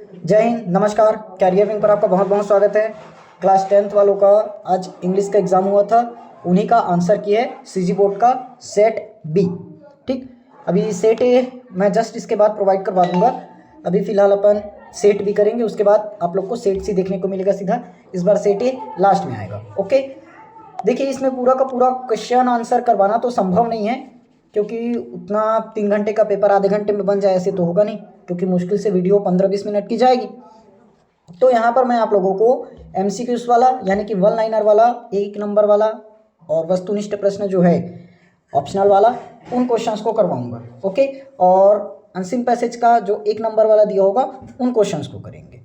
जय हिंद, नमस्कार। Career wing पर आपका बहुत बहुत स्वागत है। क्लास 10th वालों का आज इंग्लिश का एग्ज़ाम हुआ था, उन्हीं का आंसर की है सीजी बोर्ड का सेट बी। ठीक, अभी सेट ए मैं जस्ट इसके बाद प्रोवाइड करवा दूंगा। अभी फ़िलहाल अपन सेट बी करेंगे, उसके बाद आप लोग को सेट सी देखने को मिलेगा सीधा। इस बार सेट ए लास्ट में आएगा। ओके, देखिए इसमें पूरा का पूरा क्वेश्चन आंसर करवाना तो संभव नहीं है, क्योंकि उतना 3 घंटे का पेपर आधे घंटे में बन जाए ऐसे तो होगा नहीं, क्योंकि मुश्किल से वीडियो 15-20 मिनट की जाएगी। तो यहाँ पर मैं आप लोगों को MCQs वाला यानी कि 1 लाइनर वाला, 1 नंबर वाला और वस्तुनिष्ठ प्रश्न जो है ऑप्शनल वाला, उन क्वेश्चंस को करवाऊंगा। ओके, और अंतिम पैसेज का जो 1 नंबर वाला दिया होगा उन क्वेश्चंस को करेंगे।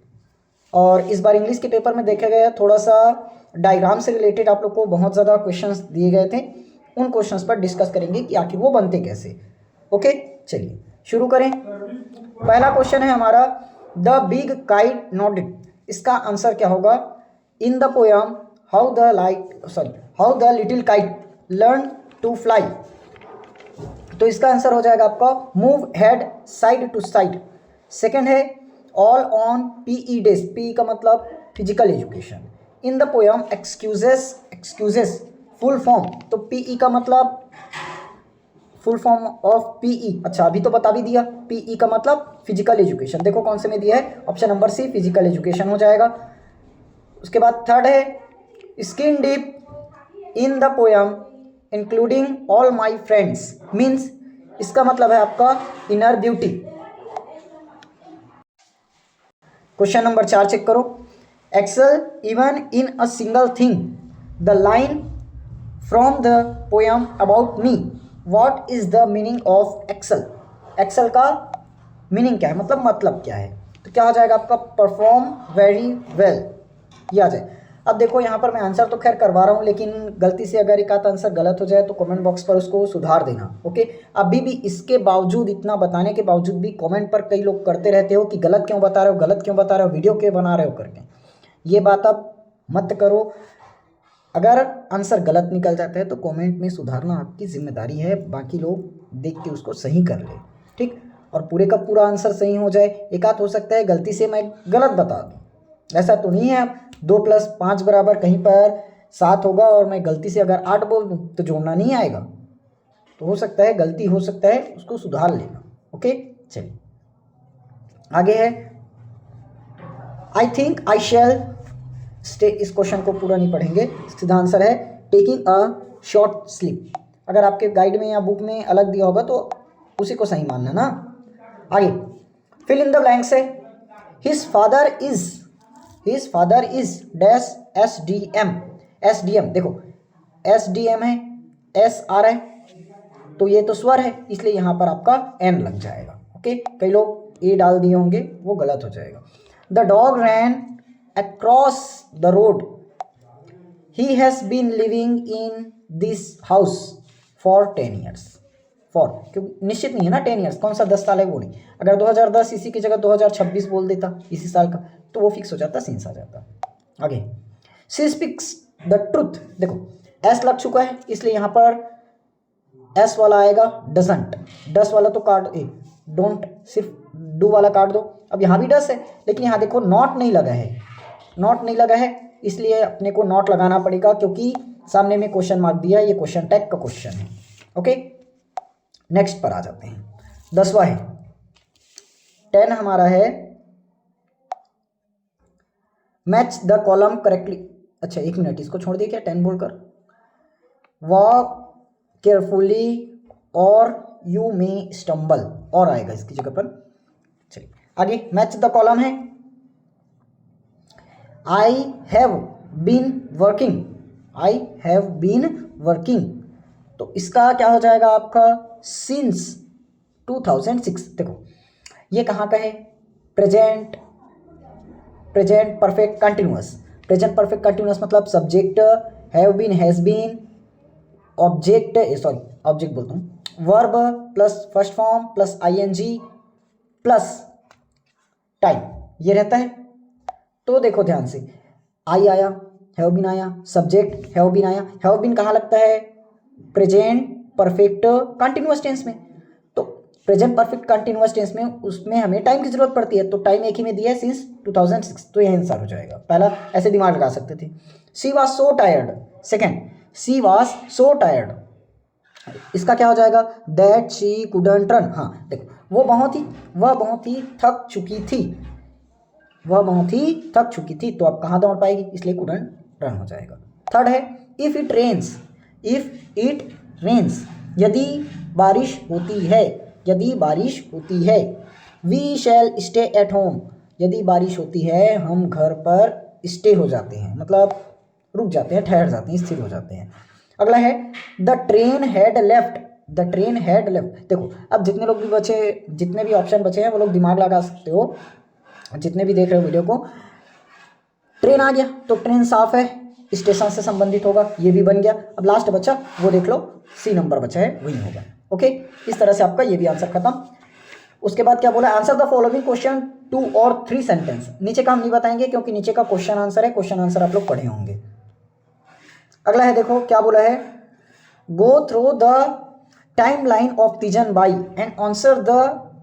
और इस बार इंग्लिश के पेपर में देखा गया थोड़ा सा डायग्राम से रिलेटेड आप लोग को बहुत ज़्यादा क्वेश्चंस दिए गए थे, उन क्वेश्चंस पर डिस्कस करेंगे कि आखिर वो बनते कैसे। ओके, चलिए शुरू करें। पहला क्वेश्चन है हमारा, द बिग काइट नॉडेड। इसका आंसर क्या होगा? In the poem how the little kite learn to fly. तो इसका आंसर हो जाएगा आपका move head side to side. Second है all on PE days. PE का मतलब physical education. In the poem excuses full form. तो PE का मतलब फुल फॉर्म ऑफ PE। अच्छा, अभी तो बता भी दिया, PE का मतलब फिजिकल एजुकेशन। देखो कौन से में दिया है, option number C physical education हो जाएगा। उसके बाद थर्ड है skin deep in the poem including all my friends. Means इसका मतलब है आपका inner beauty. Question number 4 check करो। Excel even in a single thing. The line from the poem about me, what is the meaning of excel. Excel का meaning क्या है, मतलब क्या है? तो क्या हो जाएगा आपका परफॉर्म वेरी वेल, ये आ जाए। अब देखो यहाँ पर मैं आंसर तो खैर करवा रहा हूँ, लेकिन गलती से अगर एक आध आंसर गलत हो जाए तो कमेंट बॉक्स पर उसको सुधार देना। ओके, अभी भी इसके बावजूद, इतना बताने के बावजूद भी कमेंट पर कई लोग करते रहते हो कि गलत क्यों बता रहे हो, गलत क्यों बता रहे हो, वीडियो क्यों बना रहे हो करके। ये बात आप मत करो। अगर आंसर गलत निकल जाता है तो कमेंट में सुधारना आपकी जिम्मेदारी है, बाकी लोग देख के उसको सही कर ले। ठीक, और पूरे का पूरा आंसर सही हो जाए। एक आध हो सकता है गलती से मैं गलत बता दूँ, ऐसा तो नहीं है। 2 + 5 बराबर कहीं पर 7 होगा और मैं गलती से अगर 8 बोल दूँ तो जोड़ना नहीं आएगा। तो हो सकता है गलती हो सकता है, उसको सुधार लेना। ओके, चलिए आगे है I think I shell stay. इस क्वेश्चन को पूरा नहीं पढ़ेंगे, सीधा आंसर है टेकिंग अ शॉर्ट स्लीप। अगर आपके गाइड में या बुक में अलग दिया होगा तो उसी को सही मानना ना। आगे फिल इन द ब्लैंक्स है। His father is dash SDM। देखो SDM है, S आ रहा है तो ये तो स्वर है, इसलिए यहाँ पर आपका N लग जाएगा। ओके, कई लोग A डाल दिए होंगे, वो गलत हो जाएगा। The dog ran across the road. He has been living in this house for 10 years. For क्योंकि निश्चित नहीं है ना, 10 ईयर्स, कौन सा 10 साल है वो नहीं। अगर 2010 इसी की जगह 2026 बोल देता इसी साल का तो वो फिक्स हो जाता, सीन्स आ जाता। आगे शी स्पीक्स द ट्रुथ। देखो S लग चुका है, इसलिए यहाँ पर S वाला आएगा डजंट। डस वाला तो काट, डोंट सिर्फ डू वाला काट दो। अब यहाँ भी डस है, लेकिन यहाँ देखो नॉट नहीं लगा है, नॉट नहीं लगा है, इसलिए अपने को नॉट लगाना पड़ेगा, क्योंकि सामने में क्वेश्चन मार्क दिया, ये क्वेश्चन टैग का क्वेश्चन है। ओके, नेक्स्ट पर आ जाते हैं। 10वां है 10 हमारा है मैच द कॉलम करेक्टली। अच्छा 1 मिनट, इसको छोड़ दिए क्या 10 बोलकर। वॉक केयरफुली और यू मे स्टम्बल, और आएगा इसकी जगह पर। चलिए आगे मैच द कॉलम है आई हैव बीन वर्किंग। तो इसका क्या हो जाएगा आपका सिंस 2006। देखो ये कहाँ का है, present perfect continuous. Present perfect continuous मतलब subject have been, has been, object बोलता हूँ, verb plus first form plus ING plus time, ये रहता है। तो देखो ध्यान से, आई आया, हैव बीन आया, सब्जेक्ट हैव बीन आया। हैव बीन कहाँ लगता है, प्रेजेंट परफेक्ट कंटिन्यूअस टेंस में। तो प्रेजेंट परफेक्ट कंटिन्यूअस टेंस में उसमें हमें टाइम की जरूरत पड़ती है, तो टाइम एक ही में दिया है सिंस 2006, तो यह आंसर हो जाएगा। पहला ऐसे दिमाग लगा सकते थे। She was so tired, second she was so tired, इसका क्या हो जाएगा, दैट शी कुडंट रन। हाँ देखो, वह बहुत ही थक चुकी थी, वह बहुत ही थक चुकी थी, तो अब कहाँ दौड़ पाएगी, इसलिए कुडंट रन हो जाएगा। थर्ड है if it rains, if it rains, यदि बारिश होती है, यदि बारिश होती है। We shall stay at home, यदि बारिश होती है हम घर पर स्टे हो जाते हैं, मतलब रुक जाते हैं, ठहर जाते हैं, स्थिर हो जाते हैं। अगला है the train had left, the train had left. देखो अब जितने लोग भी बचे, जितने भी ऑप्शन बचे हैं वो लोग दिमाग लगा सकते हो, जितने भी देख रहे हो वीडियो को। ट्रेन आ गया तो ट्रेन साफ है, स्टेशन से संबंधित होगा, ये भी बन गया। अब लास्ट बचा वो देख लो, सी नंबर बचा है वही होगा। ओके, इस तरह से आपका ये भी आंसर खत्म। उसके बाद क्या बोला, आंसर द फॉलोइंग क्वेश्चन 2 और 3 सेंटेंस। नीचे का हम नहीं बताएंगे क्योंकि नीचे का क्वेश्चन आंसर है, क्वेश्चन आंसर आप लोग पढ़े होंगे। अगला है, देखो क्या बोला है, go through the time line of Teejan Bai and answer the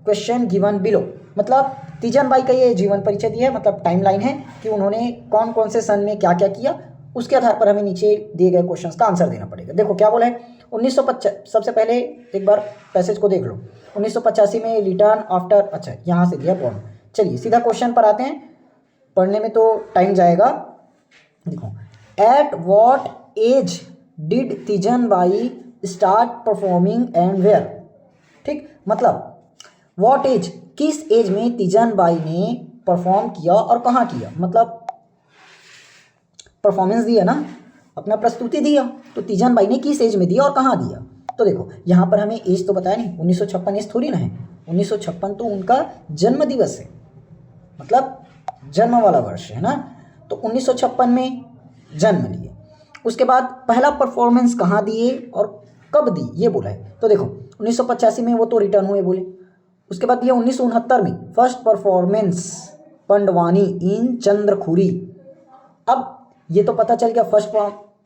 question given below. मतलब तीजन बाई का ये जीवन परिचय दिया है, मतलब टाइम लाइन है कि उन्होंने कौन कौन से सन में क्या क्या किया, उसके आधार पर हमें नीचे दिए गए क्वेश्चंस का आंसर देना पड़ेगा। देखो क्या बोला है, 1950, सबसे पहले एक बार पैसेज को देख लो। 1985 में रिटर्न आफ्टर, अच्छा यहाँ से दिया बॉर्न। चलिए सीधा क्वेश्चन पर आते हैं, पढ़ने में तो टाइम जाएगा। देखो, at what age did Teejan Bai start performing and where. ठीक, मतलब वॉट एज, किस एज में तीजन बाई ने परफॉर्म किया और कहाँ किया, मतलब परफॉर्मेंस दिया ना, अपना प्रस्तुति दिया, तो तीजन बाई ने किस एज में दिया और कहाँ दिया। तो देखो यहाँ पर हमें एज तो बताया नहीं, 1956 एज थोड़ी ना है, 1956 तो उनका जन्म दिवस है, मतलब जन्म वाला वर्ष है ना, तो 1956 में जन्म लिए। उसके बाद पहला परफॉर्मेंस कहाँ दिए और कब दी, ये बोला है। तो देखो 1985 में वो तो रिटर्न हुए बोले, उसके बाद दिया 1969 में फर्स्ट परफॉर्मेंस पंडवानी इन चंद्रखुरी। अब ये तो पता चल गया फर्स्ट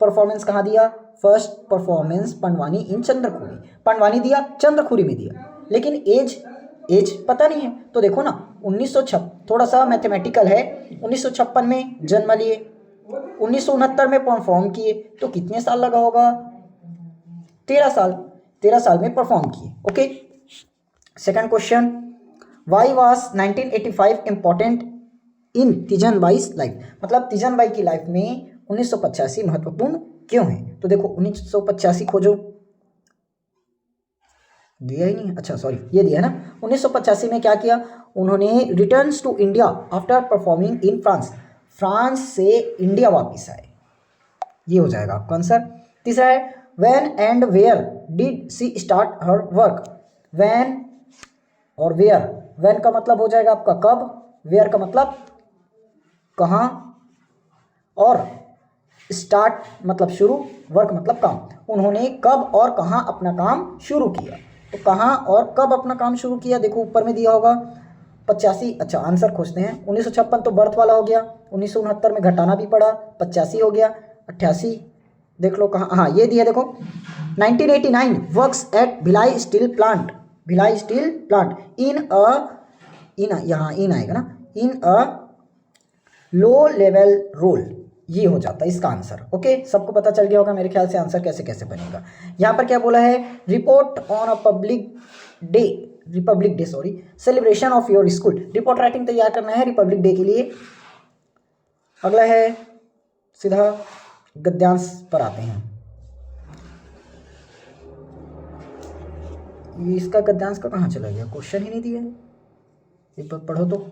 परफॉर्मेंस कहाँ दिया, फर्स्ट परफॉर्मेंस पंडवानी इन चंद्रखुरी, पंडवानी दिया, चंद्रखुरी में दिया, लेकिन एज पता नहीं है। तो देखो ना 1956, थोड़ा सा मैथमेटिकल है, 1956 में जन्म लिए, 1969 में परफॉर्म किए, तो कितने साल लगा होगा, 13 साल, 13 साल में परफॉर्म किए। Okay, second question, why was 1985 important in Teejan बाईस लाइफ, मतलब तीजन बाई की लाइफ में 1985 महत्वपूर्ण क्यों है। तो देखो 1985 खोजो, दिया ही नहीं, अच्छा सॉरी ये दिया है ना। 1985 में क्या किया उन्होंने, returns to India after performing in France, France से इंडिया वापिस आए, ये हो जाएगा आपका आंसर। तीसरा है when and where did she start her work, when और वेयर, व्हेन का मतलब हो जाएगा आपका कब, वेयर का मतलब कहाँ, और स्टार्ट मतलब शुरू, वर्क मतलब काम। उन्होंने कब और कहाँ अपना काम शुरू किया, तो कहाँ और कब अपना काम शुरू किया, देखो ऊपर में दिया होगा 85। अच्छा आंसर खोजते हैं, 1956 तो बर्थ वाला हो गया, 1969 में घटाना भी पड़ा, 85 हो गया, 88 देख लो कहाँ, हाँ ये दिया देखो 1989 works at Bhilai steel plant, Bhilai steel plant in यहाँ इन आएगा ना, इन अ लो लेवल रोल, ये हो जाता है इसका आंसर। ओके, सबको पता चल गया होगा मेरे ख्याल से आंसर कैसे कैसे बनेगा। यहाँ पर क्या बोला है, report on a republic day sorry celebration of your school, report writing तैयार करना है रिपब्लिक डे के लिए। अगला है, सीधा गद्यांश पर आते हैं, ये इसका गद्यांश का कहाँ चला गया, क्वेश्चन ही नहीं दिया है, एक बार पढ़ो तो।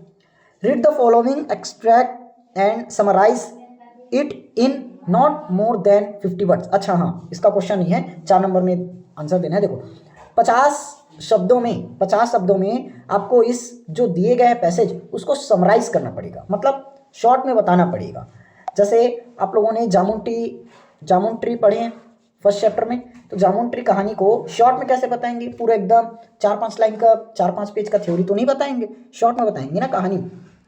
Read the following extract and summarise it in not more than 50 words. अच्छा हाँ, इसका क्वेश्चन नहीं है, 4 नंबर में आंसर देना है। देखो 50 शब्दों में आपको इस जो दिए गए पैसेज उसको समराइज करना पड़ेगा, मतलब शॉर्ट में बताना पड़ेगा। जैसे आप लोगों ने जामुन ट्री पढ़े हैं फर्स्ट चैप्टर में, तो जामुन ट्री कहानी को शॉर्ट में कैसे बताएंगे, पूरा एकदम 4-5 लाइन का 4-5 पेज का थ्योरी तो नहीं बताएंगे, शॉर्ट में बताएंगे ना कहानी,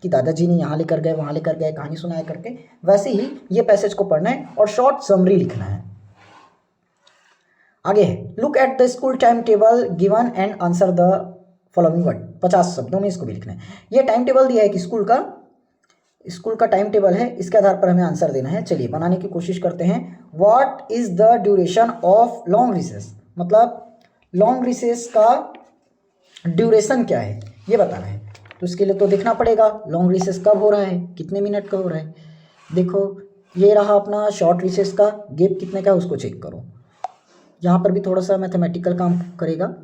कि दादाजी ने यहाँ लेकर गए वहाँ लेकर गए, कहानी सुनाया करके। वैसे ही ये पैसेज को पढ़ना है और शॉर्ट समरी लिखना है। आगे है, look at the school time table given and answer the following word, 50 शब्दों में इसको भी लिखना है। ये टाइम टेबल दिया है कि स्कूल का टाइम टेबल है, इसके आधार पर हमें आंसर देना है। चलिए बनाने की कोशिश करते हैं। What is the duration of long recess, मतलब लॉन्ग रिसेस का ड्यूरेशन क्या है ये बताना है। तो इसके लिए तो देखना पड़ेगा लॉन्ग रिसेस कब हो रहा है, कितने मिनट का हो रहा है। देखो ये रहा अपना शॉर्ट रिसेस का, गैप कितने का है उसको चेक करो। यहाँ पर भी थोड़ा सा मैथमेटिकल काम करेगा।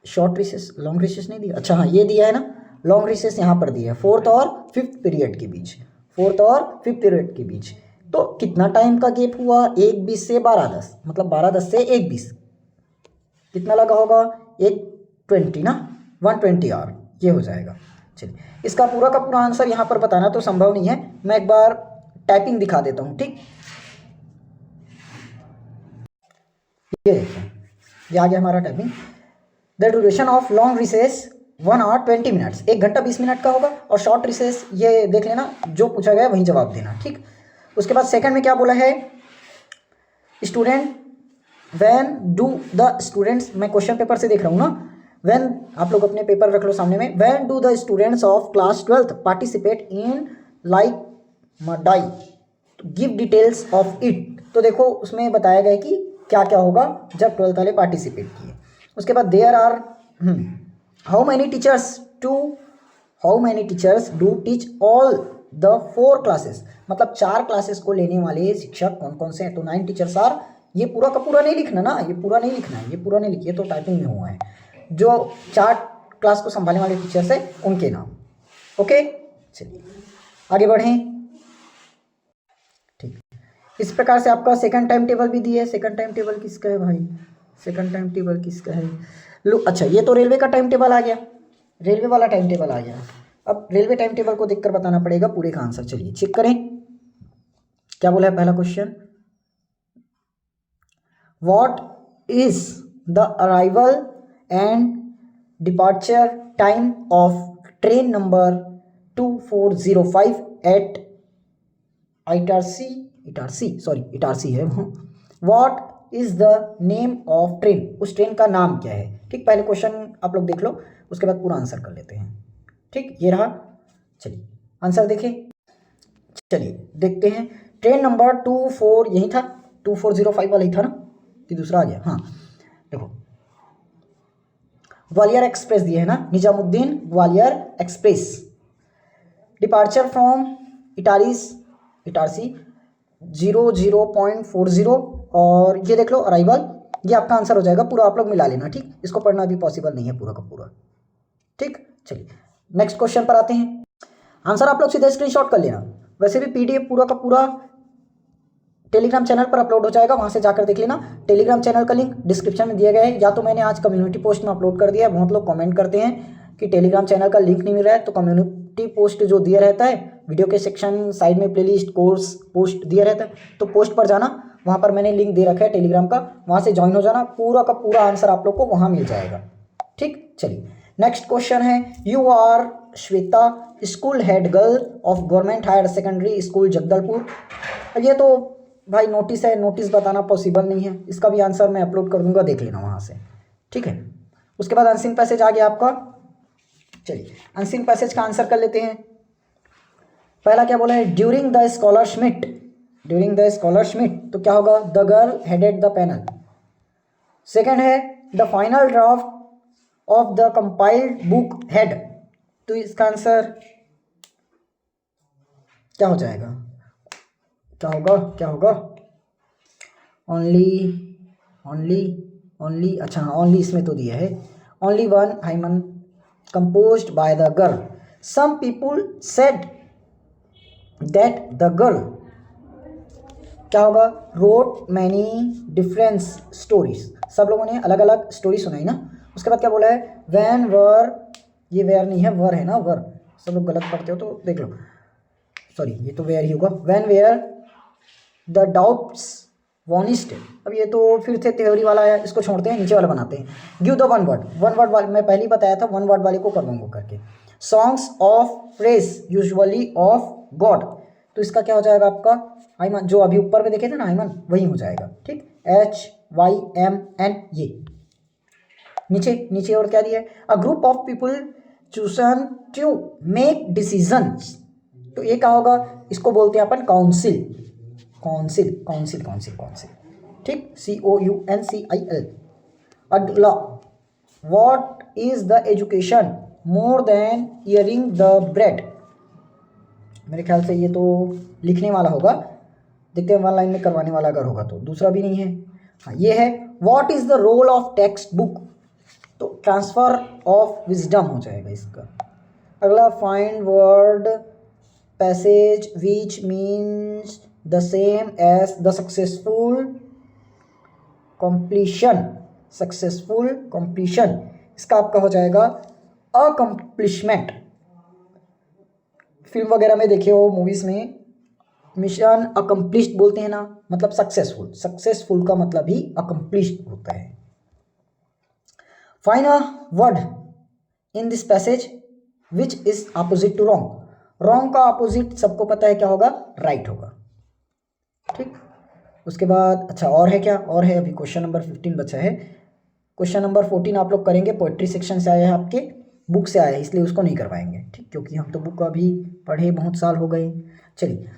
शॉर्ट रिसेस, लॉन्ग रिसेस नहीं दिया, अच्छा हाँ ये दिया है ना, लॉन्ग रिसेस यहाँ पर दिया है 4th और 5th पीरियड के बीच, 4th और 5th पीरियड के बीच। तो कितना टाइम का गैप हुआ, 1:20 से 12:10, मतलब 12:10 से 1:20 कितना लगा होगा, 1:20 ना, 120 आवर ये हो जाएगा। चलिए इसका पूरा का पूरा आंसर यहाँ पर बताना तो संभव नहीं है, मैं एक बार टाइपिंग दिखा देता हूँ। ठीक, ये देखिए ये आ गया हमारा typing. The duration of long recess 1 hour 20 minutes, 1 घंटा 20 मिनट का होगा। और शॉर्ट रिसेस ये देख लेना, जो पूछा गया वहीं जवाब देना। ठीक, उसके बाद सेकंड में क्या बोला है, student when do the students, मैं क्वेश्चन पेपर से देख रहा हूँ ना, व्हेन आप लोग अपने पेपर रख लो सामने में, when do the students of class 12th participate in like Madai, give details of it. तो देखो उसमें बताया गया है कि क्या क्या होगा जब 12th वाले पार्टिसिपेट किए। उसके बाद there are how many teachers do teach all the 4 classes, मतलब 4 क्लासेस को लेने वाले शिक्षक कौन कौन से हैं। तो 9 टीचर्स आर, ये पूरा का पूरा नहीं लिखना ना, ये पूरा नहीं लिखना है, ये पूरा नहीं लिखिए, तो टाइपिंग में हुआ है। जो 4 क्लास को संभालने वाले टीचर्स हैं उनके नाम। ओके चलिए आगे बढ़ें। ठीक, इस प्रकार से आपका सेकंड टाइम टेबल भी दिया है। सेकंड टाइम टेबल किसका है भाई, सेकंड टाइम टेबल किसका है, लो अच्छा ये तो रेलवे का टाइम टेबल आ गया, रेलवे वाला टाइम टेबल आ गया। अब रेलवे टाइम टेबल को देखकर बताना पड़ेगा पूरे का आंसर। चलिए चेक करें क्या बोला है पहला question, what is the arrival and departure time of train number 2405 at Itarsi है। What is the name of train, उस ट्रेन का नाम क्या है। ठीक, पहले क्वेश्चन आप लोग देख लो, उसके बाद पूरा आंसर कर लेते हैं। ठीक, ये रहा। चलिए आंसर देखिए, चलिए देखते हैं। ट्रेन नंबर 24 यही था, 2405 वाला ही था ना, कि दूसरा आ गया। हाँ देखो ग्वालियर एक्सप्रेस दिए है ना, Nizamuddin Gwalior express. Departure from Itarsi 00.40, और ये देख लो अराइवल, ये आपका आंसर हो जाएगा। पूरा आप लोग मिला लेना। ठीक, इसको पढ़ना भी पॉसिबल नहीं है पूरा का पूरा। ठीक, चलिए नेक्स्ट क्वेश्चन पर आते हैं। आंसर आप लोग सीधे स्क्रीनशॉट कर लेना, वैसे भी पीडीएफ पूरा का पूरा टेलीग्राम चैनल पर अपलोड हो जाएगा, वहाँ से जाकर देख लेना। टेलीग्राम चैनल का लिंक डिस्क्रिप्शन में दिया गया है, या तो मैंने आज कम्युनिटी पोस्ट में अपलोड कर दिया है। बहुत लोग कमेंट करते हैं कि टेलीग्राम चैनल का लिंक नहीं मिल रहा है, तो कम्युनिटी पोस्ट जो दिया रहता है वीडियो के सेक्शन साइड में प्लेलिस्ट कोर्स पोस्ट दिया रहता है, तो पोस्ट पर जाना, वहाँ पर मैंने लिंक दे रखा है टेलीग्राम का, वहाँ से ज्वाइन हो जाना। पूरा का पूरा आंसर आप लोग को वहाँ मिल जाएगा। ठीक, चलिए नेक्स्ट क्वेश्चन है, you are Shweta school head girl of government higher secondary school Jagdalpur. ये तो भाई नोटिस है, नोटिस बताना पॉसिबल नहीं है, इसका भी आंसर मैं अपलोड कर दूंगा, देख लेना वहाँ से। ठीक है, उसके बाद अनसीन पैसेज आ गया आपका। चलिए अनसीन पैसेज का आंसर कर लेते हैं। पहला क्या बोला है, ड्यूरिंग द स्कॉलरशिप, तो क्या होगा, the girl headed the panel. Second है the final draft of the compiled book head, तो इसका आंसर क्या हो जाएगा, क्या होगा, ओनली अच्छा ओनली इसमें तो दिया है, only one hymn composed by the girl. Some people said that the girl क्या होगा, रोट मैनी डिफरेंस स्टोरीज, सब लोगों ने अलग अलग स्टोरी सुनाई ना। उसके बाद क्या बोला है, वैन वर, ये वेयर नहीं है वर है ना, वर, सब लोग गलत पढ़ते हो तो देख लो, सॉरी ये तो वेयर ही होगा। वैन वेयर द डाउट्स वॉनिस्ट, अब ये तो फिर से थ्योरी वाला है, इसको छोड़ते हैं, नीचे वाला बनाते हैं। गिव द वन वर्ड वाले, मैं पहले ही बताया था वन वर्ड वाले को कर दूंगा करके। Songs of press usually of God, तो इसका क्या हो जाएगा आपका, हाइमन, जो अभी ऊपर में देखे थे ना हाइमन, वही हो जाएगा। ठीक, HYMN ये। नीचे नीचे और क्या दिया है, a group of people chosen to make decisions. तो ये क्या होगा, इसको बोलते हैं अपन council, council council council council, ठीक, COUNCIL। अगला, what is the education more than earning the bread. मेरे ख्याल से ये तो लिखने वाला होगा, देखते हैं वन लाइन में करवाने वाला अगर होगा तो, दूसरा भी नहीं है। हाँ ये है, what is the role of text book, तो ट्रांसफर ऑफ विजडम हो जाएगा इसका। अगला, find word passage which means the same as the successful completion, successful completion, इसका आपका हो जाएगा अकम्प्लिशमेंट। फिल्म वगैरह में देखे हो, मूवीज में मिशन अकम्प्लिश्ड बोलते हैं ना, मतलब सक्सेसफुल, सक्सेसफुल का मतलब ही अकम्प्लिश्ड होता है। Find a word in this passage which is opposite to wrong. Wrong का अपोजिट सबको पता है क्या होगा, राइट होगा, ठीक। उसके बाद अच्छा और है क्या, और है, अभी क्वेश्चन नंबर 15 बचा है। क्वेश्चन नंबर 14 आप लोग करेंगे, पोएट्री सेक्शन से आया है, आपके बुक से आया है, इसलिए उसको नहीं करवाएंगे, ठीक, क्योंकि हम तो बुक अभी पढ़े बहुत साल हो गए। चलिए,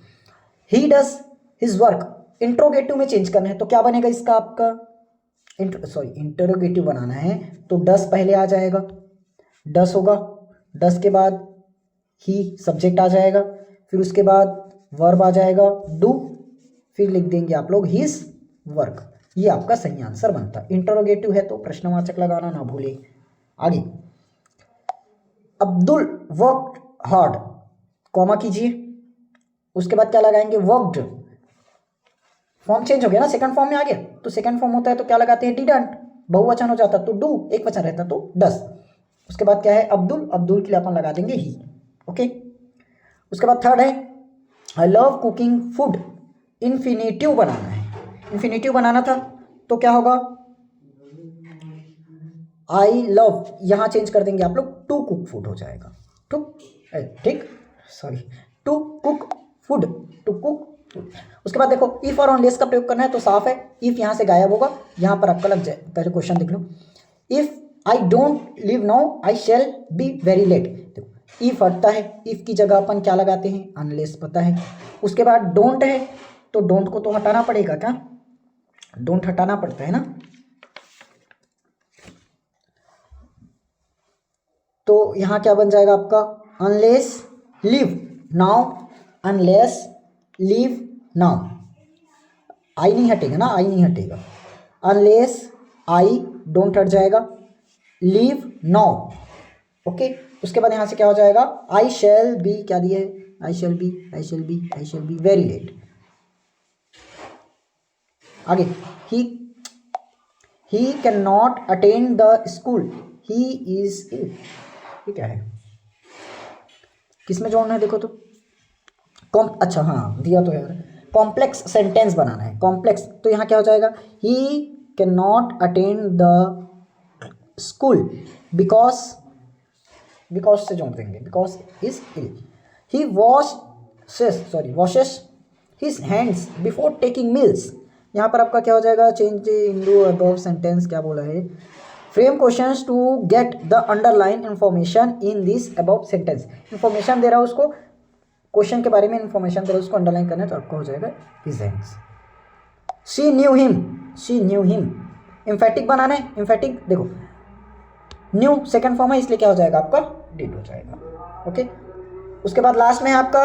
he does his work, interrogative में चेंज करना है तो क्या बनेगा इसका आपका, इंटरोगेटिव बनाना है तो डस पहले आ जाएगा, डस होगा, डस के बाद ही सब्जेक्ट आ जाएगा, फिर उसके बाद वर्ब आ जाएगा डू, फिर लिख देंगे आप लोग हिज वर्क। ये आपका सही आंसर बनता है। इंटरोगेटिव है तो प्रश्नवाचक लगाना ना भूले। आगे, अब्दुल वर्कड हार्ड, कॉमा कीजिए, उसके बाद क्या लगाएंगे, वर्कड, फॉर्म चेंज हो गया ना, सेकंड फॉर्म में आ गया, तो सेकंड फॉर्म होता है तो क्या लगाते हैं, डिडंट, बहुवचन हो जाता तो डू, एक वचन रहता तो डस। उसके बाद क्या है, अब्दुल, अब्दुल के लिए अपन लगा देंगे ही, ओके। उसके बाद थर्ड है, I love cooking food, infinitive बनाना है, इन्फिनेटिव बनाना था तो क्या होगा, आई लव, यहां चेंज कर देंगे आप लोग, टू कुक फूड हो जाएगा, ठीक, sorry, to cook food, to cook food. उसके बाद देखो, इफ और अनलेस का प्रयोग करना है तो साफ है, इफ यहां से गायब होगा, यहां पर आपका लग जाए। पहले क्वेश्चन देख लो, if I don't leave now I shall be very late, देखो इफ हटता है, इफ की जगह अपन क्या लगाते हैं, अनलेस, पता है। उसके बाद डोंट है तो डोंट को तो हटाना पड़ेगा, क्या डोंट हटाना पड़ता है ना, तो यहां क्या बन जाएगा आपका, unless leave now, unless leave now, I नहीं हटेगा ना, आई नहीं हटेगा, अनलेस आई, डोंट हट जाएगा, लिव नाउ, ओके। उसके बाद यहां से क्या हो जाएगा, आई शैल बी, क्या दिया है, I shall be, I shall be, I shall be very late. आगे, he can not attend the school, he is ill, ये क्या है, किसमें जोड़ना है देखो तो, अच्छा हाँ दिया तो यार, कॉम्प्लेक्स सेंटेंस बनाना है, कॉम्प्लेक्स, तो यहाँ क्या हो जाएगा, he can not attend the school because, because से जोड़ देंगे, because is ill. He washes his hands before taking meals, यहाँ पर आपका क्या हो जाएगा, चेंज इंटू अबव सेंटेंस, क्या बोला है, frame questions to get the underline information in this above sentence, information दे रहा है उसको, क्वेश्चन के बारे में इंफॉर्मेशन दे रहा है उसको, अंडरलाइन करना है तो आपका हो जाएगा his hands. She knew him, emphatic बनाना है, एम्फेटिक देखो, न्यू सेकंड फॉर्म है इसलिए क्या हो जाएगा आपका, डिड हो जाएगा, ओके। उसके बाद लास्ट में है आपका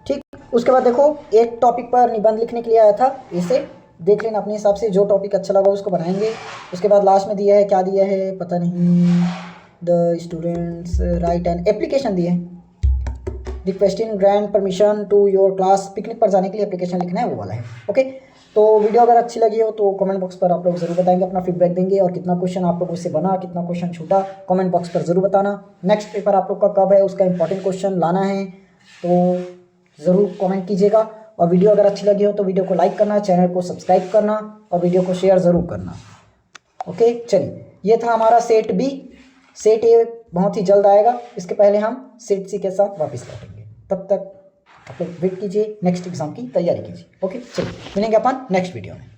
ठीक, उसके बाद देखो एक टॉपिक पर निबंध लिखने के लिए आया था, इसे देख लेना अपने हिसाब से, जो टॉपिक अच्छा लगा उसको बनाएंगे। उसके बाद लास्ट में दिया है, क्या दिया है पता नहीं, the students write an application दिए हैं, requesting grant permission to your class, picnic पर जाने के लिए एप्लीकेशन लिखना है, वो वाला है, ओके। तो वीडियो अगर अच्छी लगी हो तो कमेंट बॉक्स पर आप लोग ज़रूर बताएंगे, अपना फीडबैक देंगे, और कितना क्वेश्चन आप लोगों से बना, कितना क्वेश्चन छूटा, कमेंट बॉक्स पर ज़रूर बताना। नेक्स्ट पेपर आप लोग का कब है, उसका इंपॉर्टेंट क्वेश्चन लाना है तो ज़रूर कमेंट कीजिएगा। और वीडियो अगर अच्छी लगी हो तो वीडियो को लाइक करना, चैनल को सब्सक्राइब करना और वीडियो को शेयर ज़रूर करना, ओके। चलिए, ये था हमारा सेट बी। सेट ए बहुत ही जल्द आएगा, इसके पहले हम सेट सी के साथ वापस लौटेंगे, तब तक आप लोग वेट कीजिए, नेक्स्ट एग्जाम की तैयारी कीजिए। ओके, चलिए मिलेंगे अपन नेक्स्ट वीडियो में।